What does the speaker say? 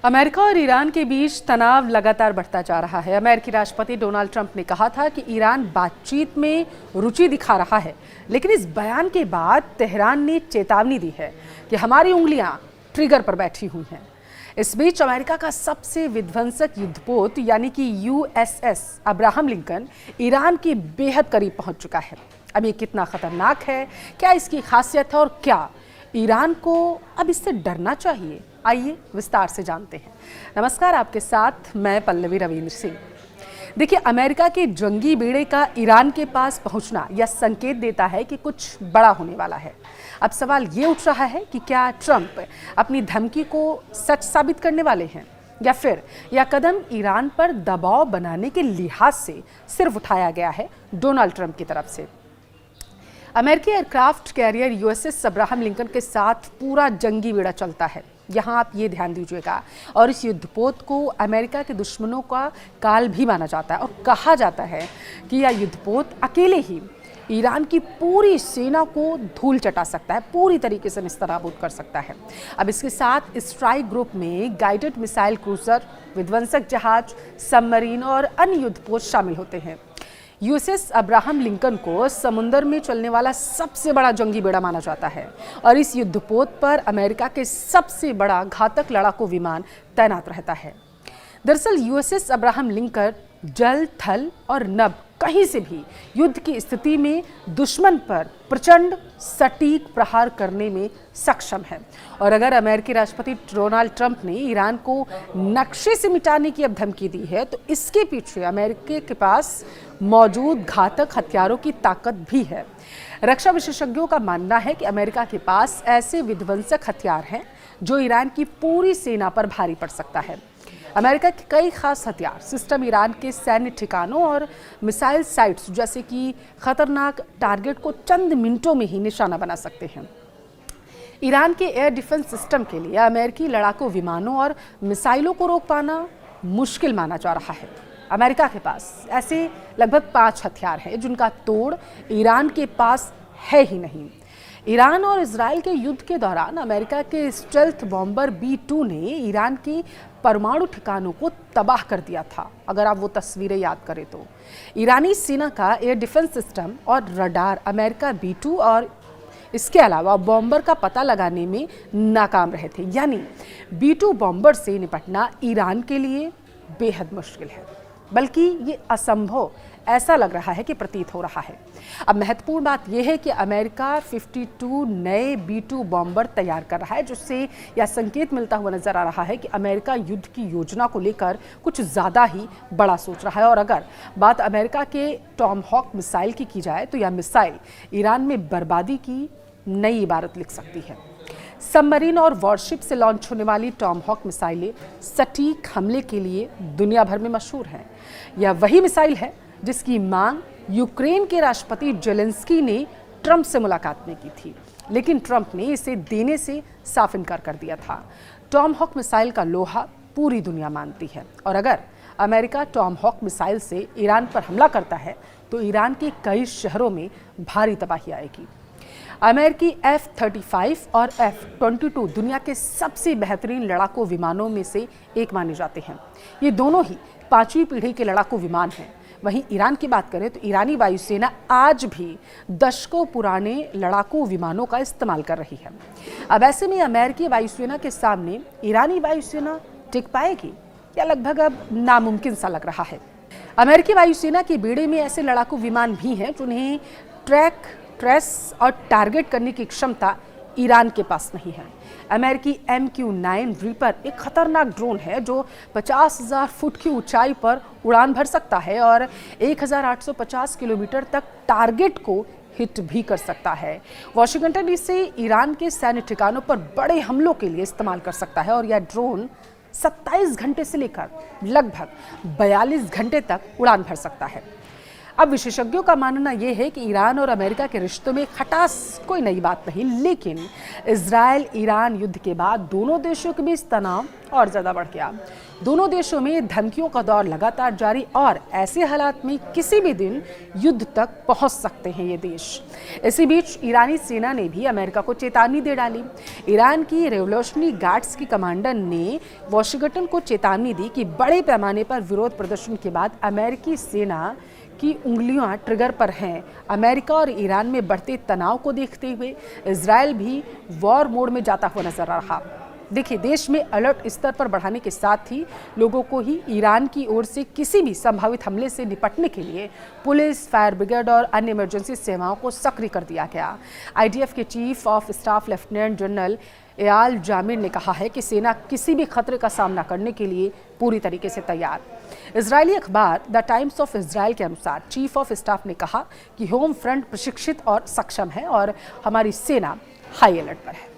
America और Iran के बीच तनाव लगातार बढ़ता जा रहा है। अमेरिकी राष्ट्रपति डोनाल्ड ट्रंप ने कहा था कि ईरान बातचीत में रुचि दिखा रहा है, लेकिन इस बयान के बाद तेहरान ने चेतावनी दी है कि हमारी उंगलियां ट्रिगर पर बैठी हुई हैं। इस बीच अमेरिका का सबसे विध्वंसक युद्धपोत यानी कि USS अब्राहम लिंकन ईरान के बेहद करीब पहुंच चुका है। अब ये कितना खतरनाक है, क्या इसकी खासियत है और क्या ईरान को अब इससे डरना चाहिए, आइए विस्तार से जानते हैं। नमस्कार, आपके साथ मैं पल्लवी रविंद्र सिंह। देखिए, अमेरिका के जंगी बेड़े का ईरान के पास पहुंचना यह संकेत देता है कि कुछ बड़ा होने वाला है। अब सवाल ये उठ रहा है कि क्या ट्रंप अपनी धमकी को सच साबित करने वाले हैं या फिर यह कदम ईरान पर दबाव बनाने के लिहाज से सिर्फ उठाया गया है डोनाल्ड ट्रंप की तरफ से। अमेरिकी aircraft carrier USS Abraham Lincoln के साथ पूरा जंगी बेड़ा चलता है। यहाँ आप ये ध्यान दीजिएगा, और इस युद्धपोत को अमेरिका के दुश्मनों का काल भी माना जाता है और कहा जाता है कि यह युद्धपोत अकेले ही ईरान की पूरी सेना को धूल चटा सकता है, पूरी तरीके से निस्तनाबूद कर सकता है। अब इसके साथ स्ट्राइक ग्रुप में गाइडेड मिसाइल क्रूजर, विध्वंसक जहाज, सबमरीन और अन्य युद्धपोत शामिल होते हैं। USS अब्राहम लिंकन को समुद्र में चलने वाला सबसे बड़ा जंगी बेड़ा माना जाता है और इस युद्धपोत पर अमेरिका के सबसे बड़ा घातक लड़ाकू विमान तैनात रहता है। दरअसल USS अब्राहम लिंकन जल, थल और नभ कहीं से भी युद्ध की स्थिति में दुश्मन पर प्रचंड सटीक प्रहार करने में सक्षम है। और अगर अमेरिकी राष्ट्रपति डोनाल्ड ट्रंप ने ईरान को नक्शे से मिटाने की अब धमकी दी है, तो इसके पीछे अमेरिका के पास मौजूद घातक हथियारों की ताकत भी है। रक्षा विशेषज्ञों का मानना है कि अमेरिका के पास ऐसे विध्वंसक हथियार हैं जो ईरान की पूरी सेना पर भारी पड़ सकता है। अमेरिका के कई खास हथियार सिस्टम ईरान के सैन्य ठिकानों और मिसाइल साइट्स जैसे कि खतरनाक टारगेट को चंद मिनटों में ही निशाना बना सकते हैं। ईरान के एयर डिफेंस सिस्टम के लिए अमेरिकी लड़ाकू विमानों और मिसाइलों को रोक पाना मुश्किल माना जा रहा है। अमेरिका के पास ऐसे लगभग 5 हथियार हैं जिनका तोड़ ईरान के पास है ही नहीं। ईरान और इजराइल के युद्ध के दौरान अमेरिका के स्टेल्थ बॉम्बर B-2 ने ईरान की परमाणु ठिकानों को तबाह कर दिया था। अगर आप वो तस्वीरें याद करें तो ईरानी सेना का एयर डिफेंस सिस्टम और रडार अमेरिका B-2 और इसके अलावा बॉम्बर का पता लगाने में नाकाम रहे थे। यानी B-2 बॉम्बर से निपटना ईरान के लिए बेहद मुश्किल है, बल्कि ये असंभव ऐसा लग रहा है कि प्रतीत हो रहा है। अब महत्वपूर्ण बात यह है कि अमेरिका 52 नए B-2 बॉम्बर तैयार कर रहा है, जिससे यह संकेत मिलता हुआ नजर आ रहा है कि अमेरिका युद्ध की योजना को लेकर कुछ ज़्यादा ही बड़ा सोच रहा है। और अगर बात अमेरिका के टॉमहॉक मिसाइल की जाए तो यह मिसाइल ईरान में बर्बादी की नई इबारत लिख सकती है। सबमरीन और वॉरशिप से लॉन्च होने वाली टॉमहॉक मिसाइलें सटीक हमले के लिए दुनिया भर में मशहूर हैं। यह वही मिसाइल है जिसकी मांग यूक्रेन के राष्ट्रपति जेलेंस्की ने ट्रंप से मुलाकात में की थी, लेकिन ट्रंप ने इसे देने से साफ इनकार कर दिया था। टॉमहॉक मिसाइल का लोहा पूरी दुनिया मानती है और अगर अमेरिका टॉमहॉक मिसाइल से ईरान पर हमला करता है तो ईरान के कई शहरों में भारी तबाही आएगी। अमेरिकी F-35 और F-22 दुनिया के सबसे बेहतरीन लड़ाकू विमानों में से एक माने जाते हैं। ये दोनों ही 5वीं पीढ़ी के लड़ाकू विमान हैं। वहीं ईरान की बात करें तो ईरानी वायुसेना आज भी दशकों पुराने लड़ाकू विमानों का इस्तेमाल कर रही है। अब ऐसे में अमेरिकी वायुसेना के सामने ईरानी वायुसेना टिक पाएगी या लगभग अब नामुमकिन सा लग रहा है। अमेरिकी वायुसेना के बेड़े में ऐसे लड़ाकू विमान भी हैं जिन्हें ट्रेस और टारगेट करने की क्षमता ईरान के पास नहीं है। अमेरिकी MQ-9 रीपर एक खतरनाक ड्रोन है जो 50,000 फुट की ऊंचाई पर उड़ान भर सकता है और 1,850 किलोमीटर तक टारगेट को हिट भी कर सकता है। वॉशिंगटन इसे ईरान के सैन्य ठिकानों पर बड़े हमलों के लिए इस्तेमाल कर सकता है और यह ड्रोन 27 घंटे से लेकर लगभग 42 घंटे तक उड़ान भर सकता है। अब विशेषज्ञों का मानना यह है कि ईरान और अमेरिका के रिश्तों में खटास कोई नई बात नहीं, लेकिन इजराइल ईरान युद्ध के बाद दोनों देशों के बीच तनाव और ज़्यादा बढ़ गया। दोनों देशों में धमकियों का दौर लगातार जारी और ऐसे हालात में किसी भी दिन युद्ध तक पहुंच सकते हैं ये देश। इसी बीच ईरानी सेना ने भी अमेरिका को चेतावनी दे डाली। ईरान की रेवोल्यूशनरी गार्ड्स की कमांडर ने वॉशिंगटन को चेतावनी दी कि बड़े पैमाने पर विरोध प्रदर्शन के बाद अमेरिकी सेना की उंगलियां ट्रिगर पर हैं। अमेरिका और ईरान में बढ़ते तनाव को देखते हुए इजराइल भी वॉर मोड में जाता हुआ नजर आ रहा। देखिए, देश में अलर्ट स्तर पर बढ़ाने के साथ ही लोगों को ही ईरान की ओर से किसी भी संभावित हमले से निपटने के लिए पुलिस, फायर ब्रिगेड और अन्य इमरजेंसी सेवाओं को सक्रिय कर दिया गया। आईडीएफ के chief of staff lieutenant general Eyal Zamir ने कहा है कि सेना किसी भी खतरे का सामना करने के लिए पूरी तरीके से तैयार। इजरायली अखबार द टाइम्स ऑफ इजराइल के अनुसार चीफ ऑफ स्टाफ ने कहा कि होम फ्रंट प्रशिक्षित और सक्षम है और हमारी सेना हाई अलर्ट पर है।